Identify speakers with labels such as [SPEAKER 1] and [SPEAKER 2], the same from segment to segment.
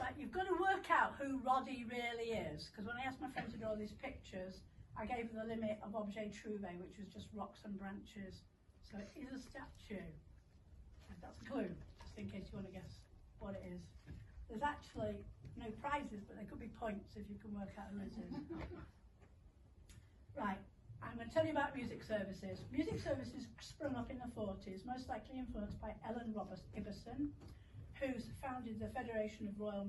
[SPEAKER 1] Right, you've got to work out who Roddy really is, because when I asked my friend to draw these pictures, I gave her the limit of objet trouvé, which was just rocks and branches. So it is a statue. That's a clue, just in case you want to guess what it is. There's actually no prizes, but there could be points if you can work out who it is. Right, I'm going to tell you about music services. Music services sprung up in the 40s, most likely influenced by Ellen Roberts Ibbison, who's founded the Federation of Rural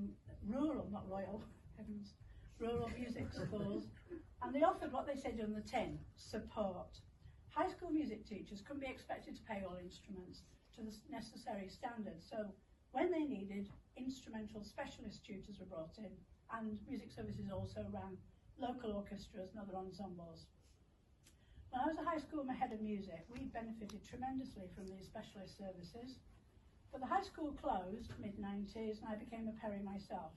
[SPEAKER 1] Music Schools, and they offered what they said on the tin, support. High school music teachers couldn't be expected to play all instruments to the necessary standards, so when they needed, instrumental specialist tutors were brought in, and music services also ran local orchestras and other ensembles. When I was a high school head of music, we benefited tremendously from these specialist services. But the high school closed mid-90s and I became a Perry myself.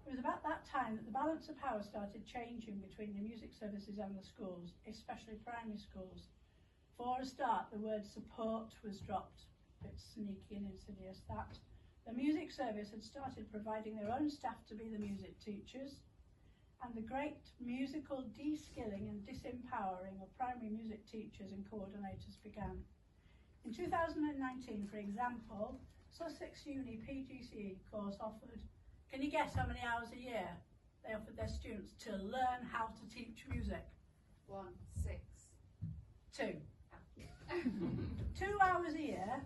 [SPEAKER 1] It was about that time that the balance of power started changing between the music services and the schools, especially primary schools. For a start, the word support was dropped, a bit sneaky and insidious that. The music service had started providing their own staff to be the music teachers, and the great musical deskilling and disempowering of primary music teachers and coordinators began. In 2019, for example, Sussex Uni PGCE course offered, can you guess how many hours a year they offered their students to learn how to teach music?
[SPEAKER 2] 1, 6.
[SPEAKER 1] 2. 2 hours a year.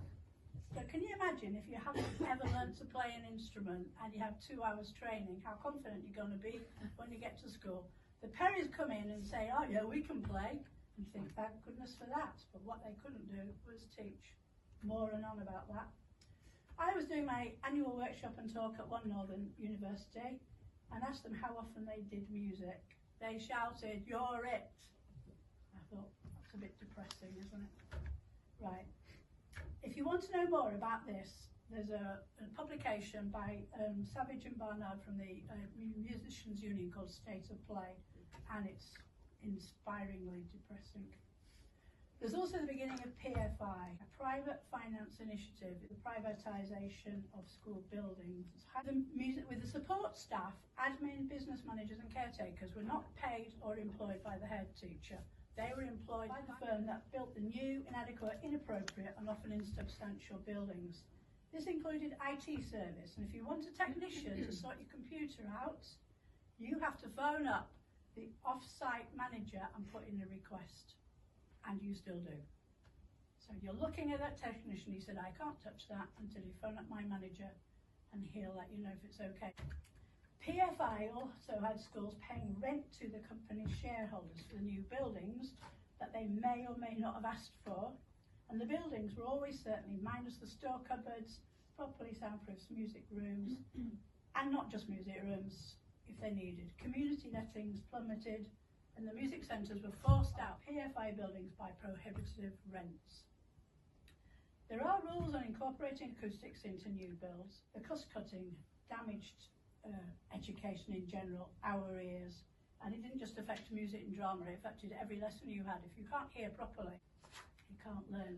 [SPEAKER 1] So can you imagine if you haven't ever learned to play an instrument and you have 2 hours training, how confident you're going to be when you get to school? The Perrys come in and say, oh yeah, we can play. And you think, thank goodness for that. But what they couldn't do was teach. More and on about that. I was doing my annual workshop and talk at one Northern university and asked them how often they did music. They shouted, you're it. I thought, that's a bit depressing, isn't it? Right. If you want to know more about this, there's a publication by Savage and Barnard from the Musicians Union called State of Play, and it's inspiringly depressing. There's also the beginning of PFI, a private finance initiative, the privatisation of school buildings. With the support staff, admin, business managers and caretakers were not paid or employed by the head teacher. They were employed by the firm that built the new, inadequate, inappropriate and often insubstantial buildings. This included IT service, and if you want a technician to sort your computer out, you have to phone up the off-site manager and put in a request, and you still do. So you're looking at that technician, he said, I can't touch that until you phone up my manager and he'll let you know if it's okay. PFI also had schools paying rent to the company's shareholders for the new buildings that they may or may not have asked for, and the buildings were always certainly, minus the store cupboards, properly soundproofed music rooms, and not just music rooms if they needed. Community lettings plummeted, and the music centres were forced out PFI buildings by prohibitive rents. There are rules on incorporating acoustics into new builds. The cost-cutting damaged education in general, our ears, and it didn't just affect music and drama, it affected every lesson you had. If you can't hear properly, you can't learn.